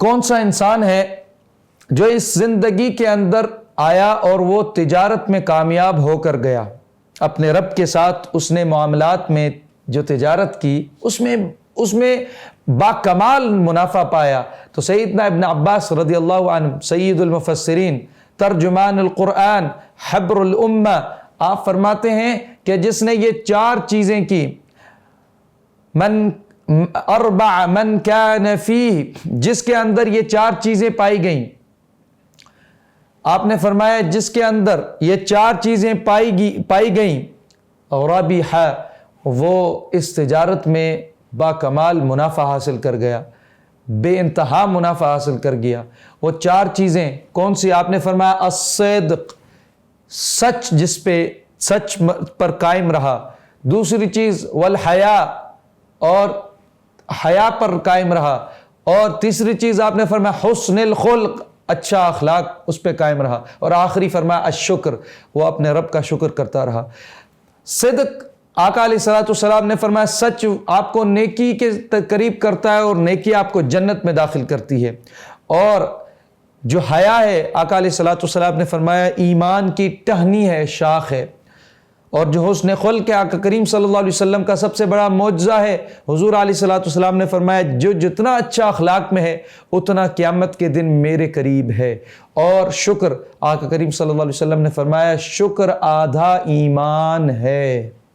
کون سا انسان ہے جو اس زندگی کے اندر آیا اور وہ تجارت میں کامیاب ہو کر گیا، اپنے رب کے ساتھ اس نے معاملات میں جو تجارت کی اس میں باکمال منافع پایا؟ تو سیدنا ابن عباس رضی اللہ عنہ، سید المفسرین، ترجمان القرآن، حبر الامہ، آپ فرماتے ہیں کہ جس نے یہ 4 چیزیں کی، من کان فیہ، جس کے اندر یہ 4 چیزیں پائی گئیں، آپ نے فرمایا جس کے اندر یہ 4 چیزیں پائی گئیں، ربح، وہ اس تجارت میں باکمال منافع حاصل کر گیا، بے انتہا منافع حاصل کر گیا۔ وہ 4 چیزیں کون سی؟ آپ نے فرمایا الصدق، سچ، جس پہ سچ پر قائم رہا۔ دوسری چیز والحیا، اور حیا پر قائم رہا۔ اور تیسری چیز آپ نے فرمایا حسن الخلق، اچھا اخلاق، اس پہ قائم رہا۔ اور آخری فرمایا الشکر، وہ اپنے رب کا شکر کرتا رہا۔ صدق، آقا علیہ السلام نے فرمایا سچ آپ کو نیکی کے قریب کرتا ہے اور نیکی آپ کو جنت میں داخل کرتی ہے۔ اور جو حیا ہے، آقا علیہ السلام نے فرمایا ایمان کی ٹہنی ہے، شاخ ہے۔ اور جو حسن خلق ہے، آقا کریم صلی اللہ علیہ وسلم کا سب سے بڑا معجزہ ہے۔ حضور علیہ السلام نے فرمایا جو جتنا اچھا اخلاق میں ہے اتنا قیامت کے دن میرے قریب ہے۔ اور شکر، آقا کریم صلی اللہ علیہ وسلم نے فرمایا شکر آدھا ایمان ہے۔